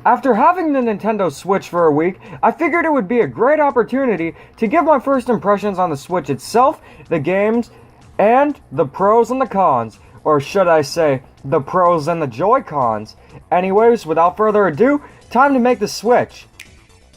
After having the Nintendo Switch for a week, I figured it would be a great opportunity to give my first impressions on the Switch itself, the games, and the pros and the cons. Or should I say, the pros and the Joy-Cons. Anyways, without further ado, time to make the switch.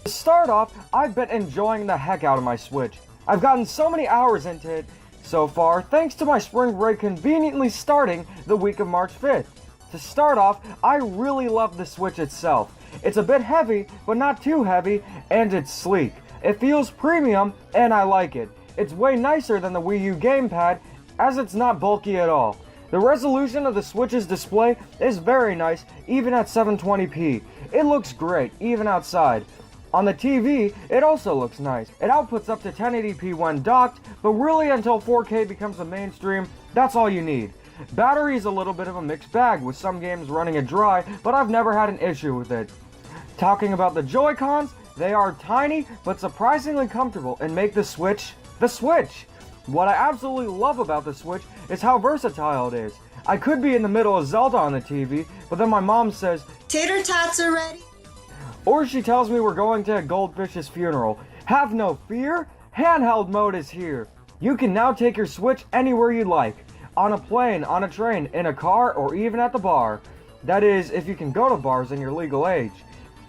To start off, I've been enjoying the heck out of my Switch. I've gotten so many hours into it so far, thanks to my spring break conveniently starting the week of March 5th. To start off, I really love the Switch itself. It's a bit heavy, but not too heavy, and it's sleek. It feels premium, and I like it. It's way nicer than the Wii U gamepad, as it's not bulky at all. The resolution of the Switch's display is very nice, even at 720p. It looks great, even outside. On the TV, it also looks nice. It outputs up to 1080p when docked, but really until 4K becomes the mainstream, that's all you need. Battery is a little bit of a mixed bag, with some games running it dry, but I've never had an issue with it. Talking about the Joy-Cons, they are tiny, but surprisingly comfortable, and make the Switch the Switch. What I absolutely love about the Switch is how versatile it is. I could be in the middle of Zelda on the TV, but then my mom says, "Tater tots are ready." Or she tells me we're going to a goldfish's funeral. Have no fear, handheld mode is here. You can now take your Switch anywhere you like. On a plane, on a train, in a car, or even at the bar. That is, if you can go to bars in your legal age.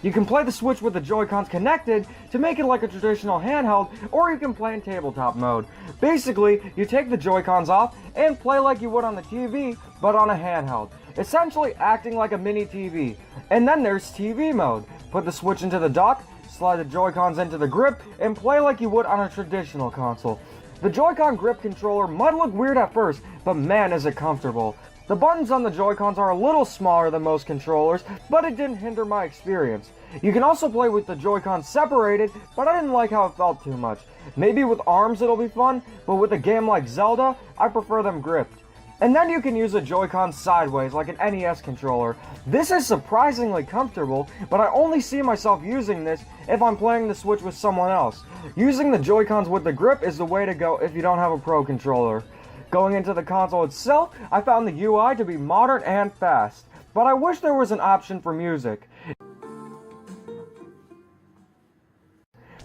You can play the Switch with the Joy-Cons connected to make it like a traditional handheld, or you can play in tabletop mode. Basically, you take the Joy-Cons off and play like you would on the TV, but on a handheld. Essentially acting like a mini TV. And then there's TV mode. Put the Switch into the dock, slide the Joy-Cons into the grip, and play like you would on a traditional console. The Joy-Con grip controller might look weird at first, but man is it comfortable. The buttons on the Joy-Cons are a little smaller than most controllers, but it didn't hinder my experience. You can also play with the Joy-Cons separated, but I didn't like how it felt too much. Maybe with arms it'll be fun, but with a game like Zelda, I prefer them gripped. And then you can use the Joy-Cons sideways like an NES controller. This is surprisingly comfortable, but I only see myself using this if I'm playing the Switch with someone else. Using the Joy-Cons with the grip is the way to go if you don't have a Pro controller. Going into the console itself, I found the UI to be modern and fast, but I wish there was an option for music.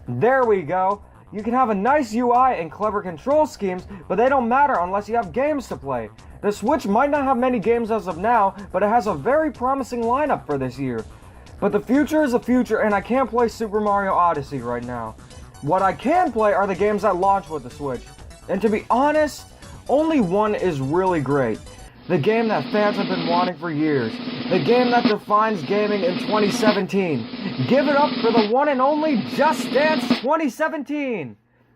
There we go. You can have a nice UI and clever control schemes, but they don't matter unless you have games to play. The Switch might not have many games as of now, but it has a very promising lineup for this year. But the future is the future, and I can't play Super Mario Odyssey right now. What I can play are the games that launch with the Switch. And to be honest, only one is really great. The game that fans have been wanting for years. The game that defines gaming in 2017. Give it up for the one and only Just Dance 2017!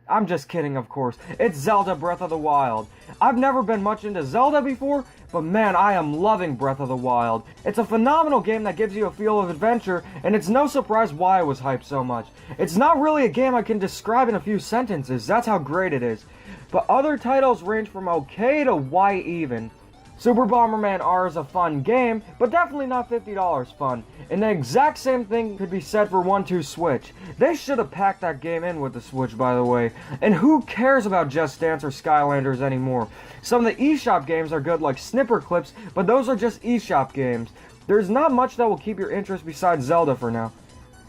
I'm just kidding, of course. It's Zelda Breath of the Wild. I've never been much into Zelda before, but man, I am loving Breath of the Wild. It's a phenomenal game that gives you a feel of adventure, and it's no surprise why it was hyped so much. It's not really a game I can describe in a few sentences, that's how great it is. But other titles range from okay to why even. Super Bomberman R is a fun game, but definitely not $50 fun. And the exact same thing could be said for 1-2 Switch. They should have packed that game in with the Switch, by the way. And who cares about Just Dance or Skylanders anymore? Some of the eShop games are good like Snipper Clips, but those are just eShop games. There's not much that will keep your interest besides Zelda for now.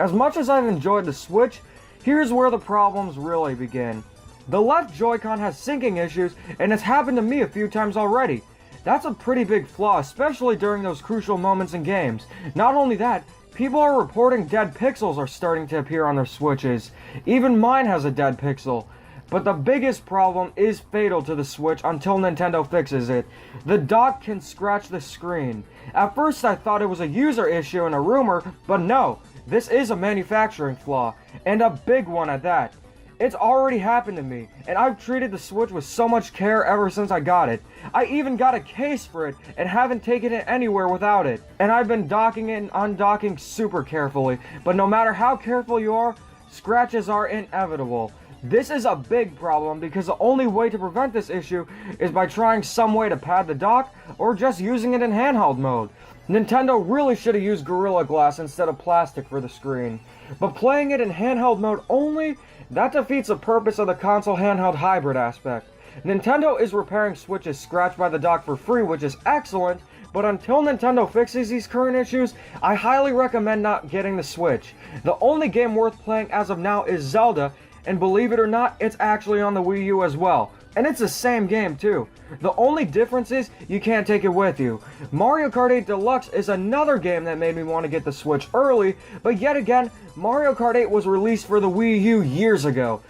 As much as I've enjoyed the Switch, here's where the problems really begin. The left Joy-Con has syncing issues, and it's happened to me a few times already. That's a pretty big flaw, especially during those crucial moments in games. Not only that, people are reporting dead pixels are starting to appear on their Switches. Even mine has a dead pixel. But the biggest problem is fatal to the Switch until Nintendo fixes it. The dock can scratch the screen. At first I thought it was a user issue and a rumor, but no, this is a manufacturing flaw, and a big one at that. It's already happened to me, and I've treated the Switch with so much care ever since I got it. I even got a case for it, and haven't taken it anywhere without it. And I've been docking it and undocking super carefully, but no matter how careful you are, scratches are inevitable. This is a big problem because the only way to prevent this issue is by trying some way to pad the dock, or just using it in handheld mode. Nintendo really should have used Gorilla Glass instead of plastic for the screen. But playing it in handheld mode only, that defeats the purpose of the console handheld hybrid aspect. Nintendo is repairing Switches scratched by the dock for free, which is excellent, but until Nintendo fixes these current issues, I highly recommend not getting the Switch. The only game worth playing as of now is Zelda, and believe it or not, it's actually on the Wii U as well. And it's the same game too. The only difference is you can't take it with you. Mario Kart 8 Deluxe is another game that made me want to get the Switch early, but yet again, Mario Kart 8 was released for the Wii U years ago.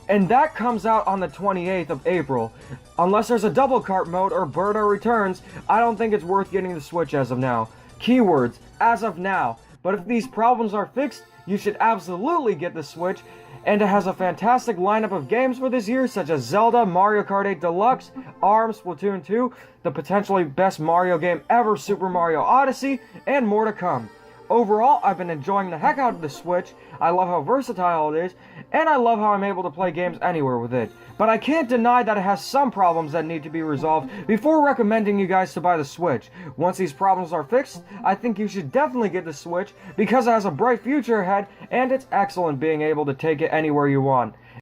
And that comes out on the 28th of April. Unless there's a double cart mode or Birdo returns, I don't think it's worth getting the Switch as of now. Keywords, as of now. But if these problems are fixed, you should absolutely get the Switch, and it has a fantastic lineup of games for this year, such as Zelda, Mario Kart 8 Deluxe, ARMS, Splatoon 2, the potentially best Mario game ever, Super Mario Odyssey, and more to come. Overall, I've been enjoying the heck out of the Switch. I love how versatile it is, and I love how I'm able to play games anywhere with it. But I can't deny that it has some problems that need to be resolved before recommending you guys to buy the Switch. Once these problems are fixed, I think you should definitely get the Switch because it has a bright future ahead, and it's excellent being able to take it anywhere you want.